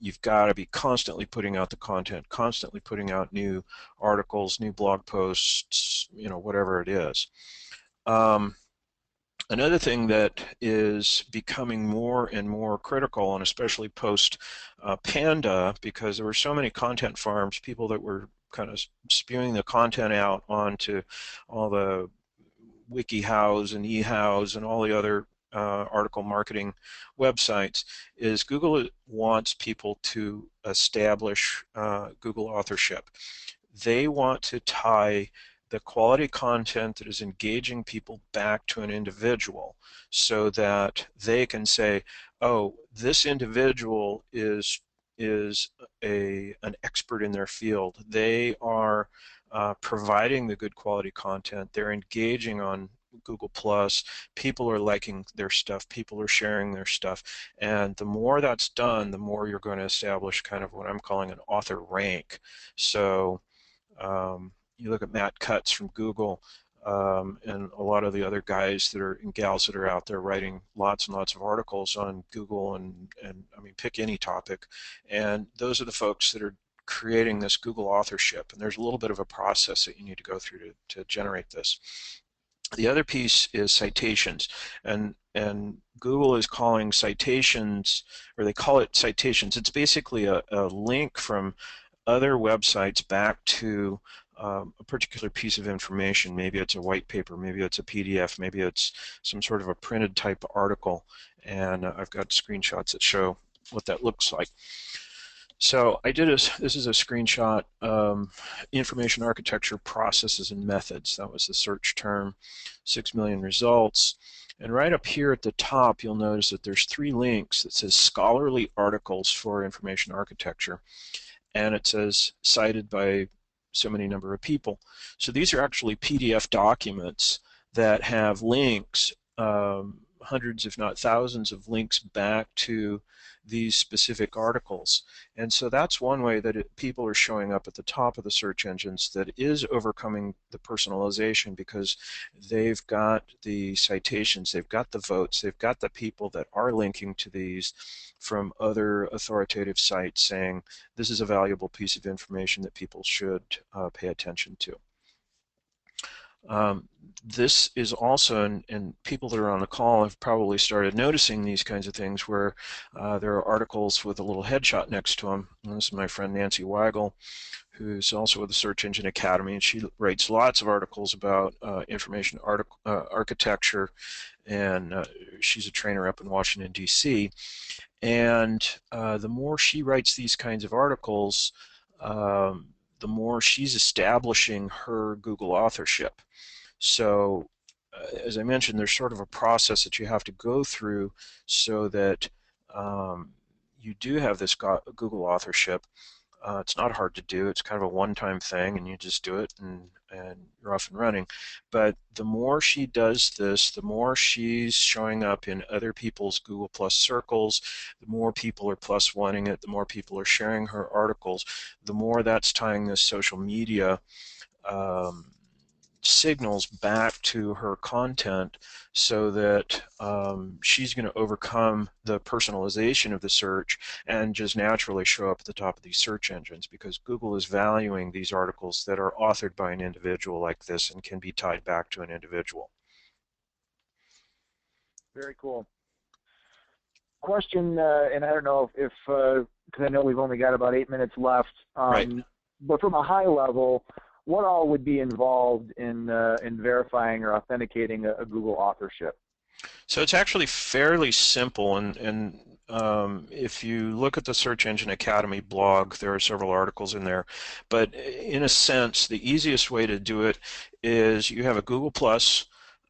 You've got to be constantly putting out the content, constantly putting out new articles, new blog posts, whatever it is. Another thing that is becoming more and more critical, and especially post Panda, because there were so many content farms, people that were kind of spewing the content out onto all the WikiHows and eHows and all the other article marketing websites, is Google wants people to establish Google authorship. They want to tie the quality content that is engaging people back to an individual so that they can say, oh, this individual is an expert in their field. They are providing the good quality content. They're engaging on Google Plus. People are liking their stuff. People are sharing their stuff. And the more that's done, the more you're going to establish kind of what I'm calling an author rank. So you look at Matt Cutts from Google and a lot of the other guys that are and gals that are out there writing lots and lots of articles on Google and I mean pick any topic, and those are the folks that are creating this Google authorship, and there's a little bit of a process that you need to go through to generate this. The other piece is citations, and Google is calling citations, or they call it citations. It's basically a link from other websites back to a particular piece of information. Maybe it's a white paper, maybe it's a PDF, maybe it's some sort of a printed type article, and I've got screenshots that show what that looks like. So this is a screenshot, information architecture processes and methods. That was the search term, 6 million results. And right up here at the top, you'll notice that there's 3 links that says scholarly articles for information architecture. And it says cited by so many number of people. So these are actually PDF documents that have links, hundreds if not thousands of links back to these specific articles. And so that's one way that people are showing up at the top of the search engines that is overcoming the personalization, because they've got the citations, they've got the votes, they've got the people that are linking to these from other authoritative sites saying this is a valuable piece of information that people should pay attention to. This is also, and people that are on the call have probably started noticing these kinds of things where there are articles with a little headshot next to them. And this is my friend Nancy Weigel, who's also with the Search Engine Academy, and she writes lots of articles about information architecture, and she's a trainer up in Washington, D.C. And the more she writes these kinds of articles, the more she's establishing her Google authorship. So as I mentioned, there's sort of a process that you have to go through so that you do have this Google authorship. It's not hard to do. It's kind of a one-time thing, and you just do it, and you're off and running. But the more she does this, the more she's showing up in other people's Google Plus circles, the more people are plus wanting it, the more people are sharing her articles, the more that's tying this social media um, signals back to her content so that she's going to overcome the personalization of the search and just naturally show up at the top of these search engines because Google is valuing these articles that are authored by an individual like this and can be tied back to an individual. Very cool. Question, and I don't know if because I know we've only got about 8 minutes left, Right. but from a high level, what all would be involved in verifying or authenticating a Google authorship? So it's actually fairly simple, and if you look at the Search Engine Academy blog, there are several articles in there. But in a sense, the easiest way to do it is you have a Google Plus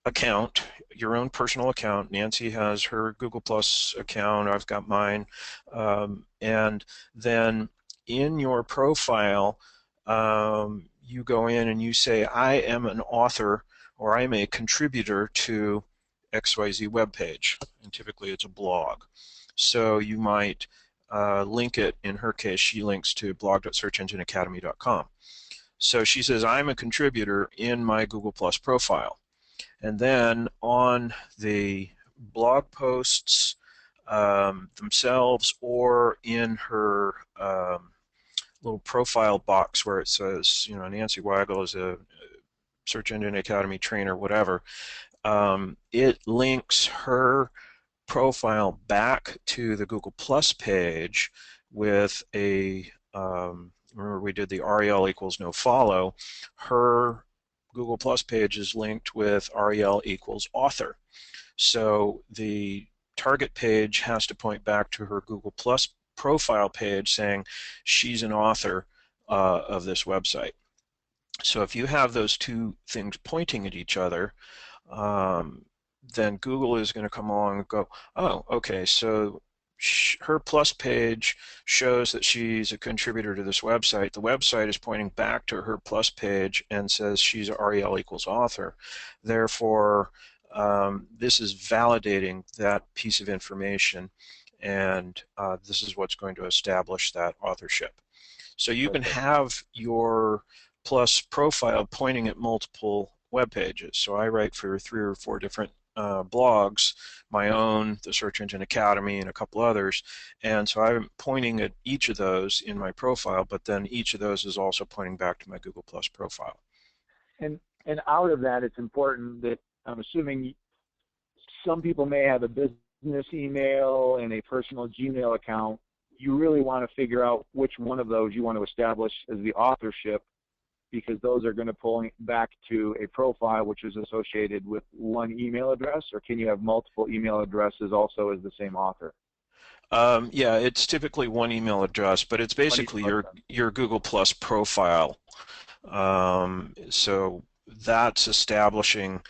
account, your own personal account. Nancy has her Google Plus account. I've got mine, and then in your profile, you go in and you say, "I am an author," or "I'm a contributor to XYZ web page," and typically it's a blog. So you might link it. In her case, she links to blog.searchengineacademy.com. So she says, "I'm a contributor in my Google Plus profile." And then on the blog posts themselves or in her little profile box where it says, Nancy Weigel is a Search Engine Academy trainer, whatever, it links her profile back to the Google Plus page with a, remember we did the REL equals no follow, her Google Plus page is linked with REL equals author. So the target page has to point back to her Google Plus profile page saying she's an author of this website. So if you have those two things pointing at each other, um, then Google is going to come along and go, "Oh, okay, so her plus page shows that she's a contributor to this website. The website is pointing back to her plus page and says she's REL equals author. Therefore, this is validating that piece of information, and this is what's going to establish that authorship." So you can Perfect. have your Plus profile pointing at multiple web pages. So I write for 3 or 4 different blogs, my own, the Search Engine Academy, and a couple others. And so I'm pointing at each of those in my profile, but then each of those is also pointing back to my Google Plus profile. And out of that, it's important that I'm assuming some people may have a business email and a personal Gmail account. You really want to figure out which one of those you want to establish as the authorship because those are going to pull back to a profile which is associated with one email address, or can you have multiple email addresses also as the same author? Yeah, it's typically one email address, but it's One basically email address. your Google Plus profile. So that's establishing,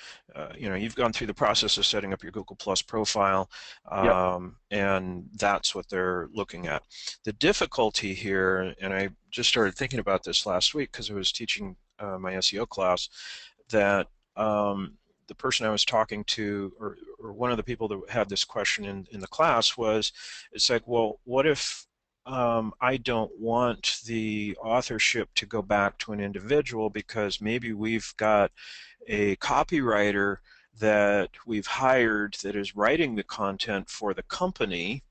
you've gone through the process of setting up your Google Plus profile, Yep. and that's what they're looking at. The difficulty here, and I just started thinking about this last week because I was teaching my SEO class, that the person I was talking to, or one of the people that had this question in the class was, it's like, well, what if I don't want the authorship to go back to an individual because maybe we've got a copywriter that we've hired that is writing the content for the company,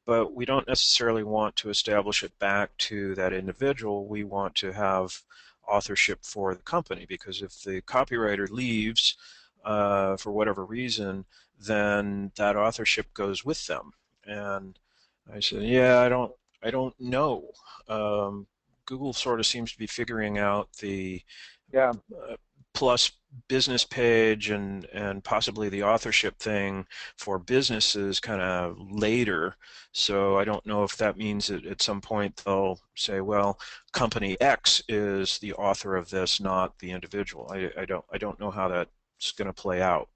but we don't necessarily want to establish it back to that individual. We want to have authorship for the company because if the copywriter leaves for whatever reason, then that authorship goes with them. And I said, yeah, I don't know. Um, Google sort of seems to be figuring out the Yeah. uh, plus business page and possibly the authorship thing for businesses kind of later. So I don't know if that means that at some point they'll say, well, company X is the author of this, not the individual. I don't know how that's going to play out.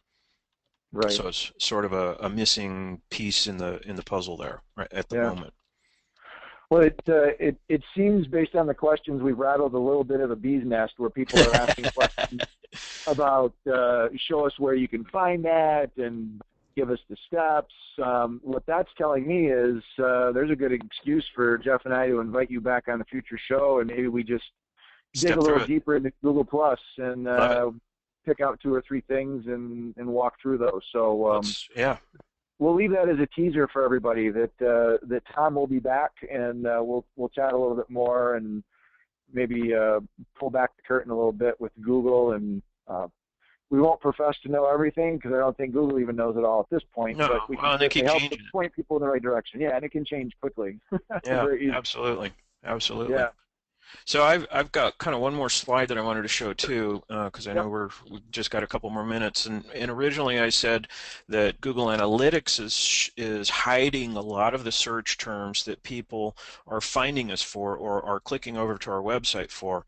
Right. So it's sort of a missing piece in the puzzle there right at the Yeah. moment. Well, it seems based on the questions we've rattled a little bit of a bee's nest where people are asking questions about show us where you can find that and give us the steps. What that's telling me is there's a good excuse for Jeff and I to invite you back on a future show, and maybe we just dig a Step little through it. deeper into Google Plus and Love it. pick out 2 or 3 things and walk through those. So Yeah. we'll leave that as a teaser for everybody that Tom will be back, and we'll chat a little bit more and maybe pull back the curtain a little bit with Google, and we won't profess to know everything because I don't think Google even knows it all at this point, No, but we can well, and they certainly keep help to changing it. point people in the right direction. Yeah, and it can change quickly. Yeah, Very easy. absolutely. Absolutely. Yeah. So I've got kind of one more slide that I wanted to show too, because I know Yep. we've just got a couple more minutes. And originally I said that Google Analytics is hiding a lot of the search terms that people are finding us for or are clicking over to our website for.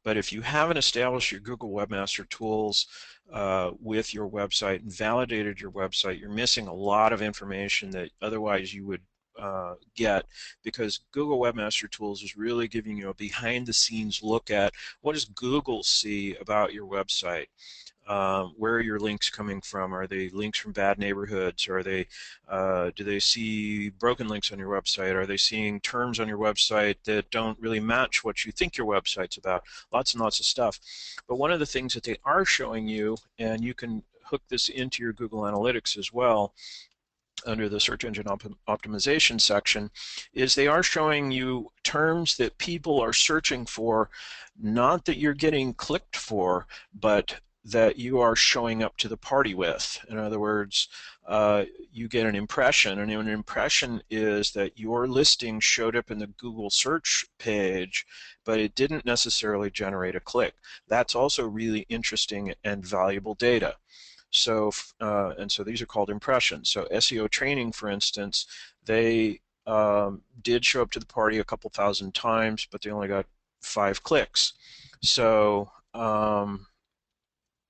But if you haven't established your Google Webmaster Tools with your website and validated your website, you're missing a lot of information that otherwise you would get, because Google Webmaster Tools is really giving you a behind the scenes look at what does Google see about your website. Where are your links coming from? Are they links from bad neighborhoods? Are they do they see broken links on your website? Are they seeing terms on your website that don't really match what you think your website's about? Lots and lots of stuff. But one of the things that they are showing you, and you can hook this into your Google Analytics as well, under the search engine optimization section, is they are showing you terms that people are searching for, not that you're getting clicked for, but that you are showing up to the party with. In other words, you get an impression, and an impression is that your listing showed up in the Google search page, but it didn't necessarily generate a click. That's also really interesting and valuable data. So, and so these are called impressions. So SEO training, for instance, they did show up to the party a couple thousand times, but they only got 5 clicks. So,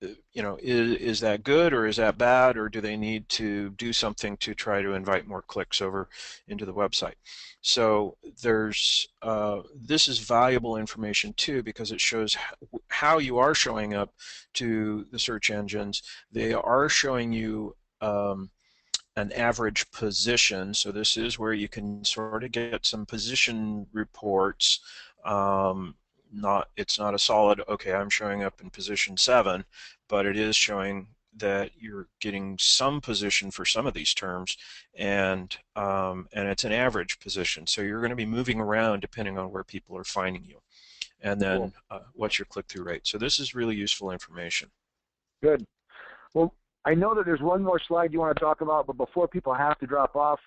is that good or is that bad, or do they need to do something to try to invite more clicks over into the website? So this is valuable information too, because it shows how you are showing up to the search engines. They are showing you an average position. So this is where you can sort of get some position reports. It's not a solid, okay, I'm showing up in position 7, but it is showing that you're getting some position for some of these terms, and it's an average position. So you're going to be moving around depending on where people are finding you, and Cool. then what's your click-through rate. So this is really useful information. Good. Well, I know that there's one more slide you want to talk about, but before people have to drop off,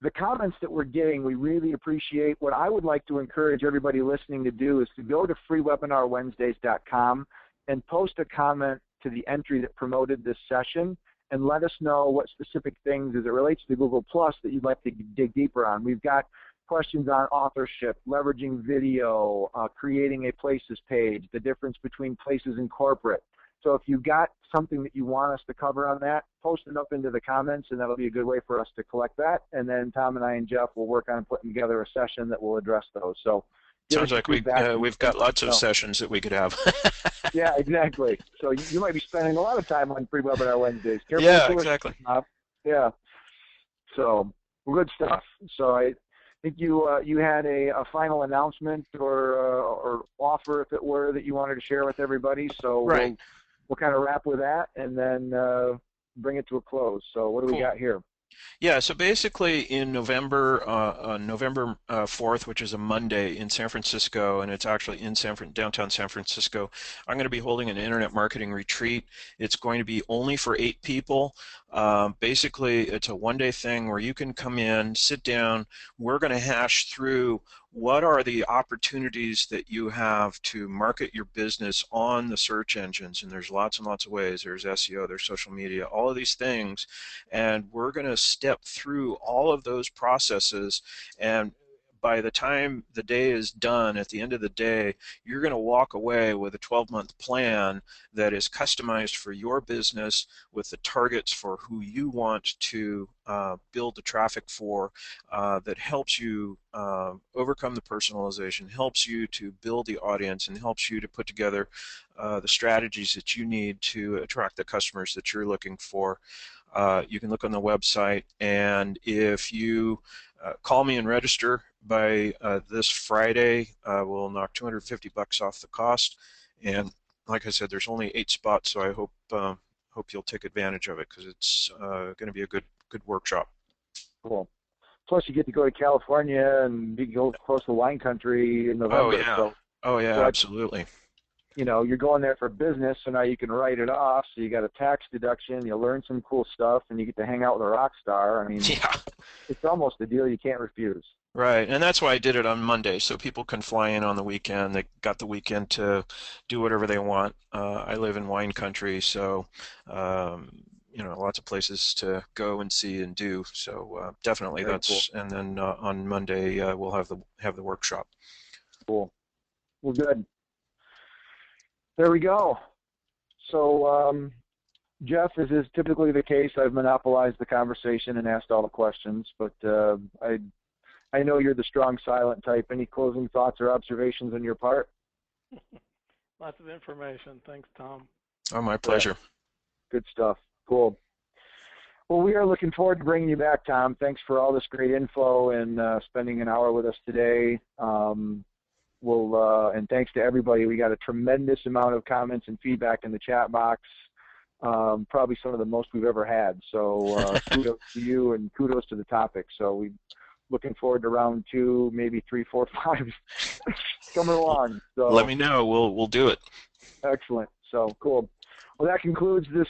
the comments that we're getting, we really appreciate. What I would like to encourage everybody listening to do is to go to freewebinarwednesdays.com and post a comment to the entry that promoted this session, and let us know what specific things as it relates to Google Plus that you'd like to dig deeper on. We've got questions on authorship, leveraging video, creating a places page, the difference between places and corporate. So if you've got something that you want us to cover on that, post it up into the comments, and that'll be a good way for us to collect that. And then Tom and I and Jeff will work on putting together a session that will address those. So give us Sounds your like feedback. we've got lots of sessions that we could have. Yeah, exactly. So you might be spending a lot of time on pre-webinar Wednesdays. Careful Yeah, with exactly. yeah. So good stuff. So I think you had a final announcement or offer, if it were, that you wanted to share with everybody. So Right. we'll kind of wrap with that and then bring it to a close. So what do we Cool. got here? Yeah, so basically in November, on November 4th, which is a Monday in San Francisco, and it's actually in downtown San Francisco, I'm going to be holding an internet marketing retreat. It's going to be only for 8 people. Basically, it's a one-day thing where you can come in, sit down. We're going to hash through what are the opportunities that you have to market your business on the search engines, and there's lots and lots of ways. There's SEO, there's social media, all of these things, and we're going to step through all of those processes. And by the time the day is done, at the end of the day, you're going to walk away with a 12-month plan that is customized for your business with the targets for who you want to build the traffic for, that helps you overcome the personalization, helps you to build the audience, and helps you to put together the strategies that you need to attract the customers that you're looking for. You can look on the website, and if you call me and register by this Friday, we'll knock $250 off the cost. And like I said, there's only 8 spots, so I hope you'll take advantage of it, because it's going to be a good workshop. Cool. Plus, you get to go to California and go close to wine country in November. Oh yeah, absolutely. You're going there for business, so now you can write it off. So you got a tax deduction. You learn some cool stuff, and you get to hang out with a rock star. I mean, yeah, it's almost a deal you can't refuse. Right, and that's why I did it on Monday, so people can fly in on the weekend. They got the weekend to do whatever they want. I live in wine country, so lots of places to go and see and do. So definitely, Very cool. And then on Monday we'll have the workshop. Cool. Well, good. There we go. So, Jeff, as is typically the case, I've monopolized the conversation and asked all the questions, but I know you're the strong silent type. Any closing thoughts or observations on your part? Lots of information. Thanks, Tom. Oh, my pleasure. Yeah. Good stuff. Cool. Well, we are looking forward to bringing you back, Tom. Thanks for all this great info and spending an hour with us today. And thanks to everybody. We got a tremendous amount of comments and feedback in the chat box. Probably some of the most we've ever had. So kudos to you and kudos to the topic. So we looking forward to round 2, maybe 3, 4, 5 coming along. So let me know. We'll do it. Excellent. So cool. Well, that concludes this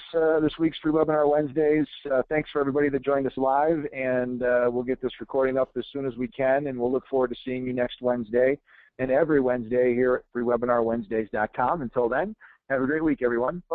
week's Free Webinar Wednesdays. Thanks for everybody that joined us live, and we'll get this recording up as soon as we can, and we'll look forward to seeing you next Wednesday and every Wednesday here at freewebinarwednesdays.com. Until then, have a great week, everyone. Bye.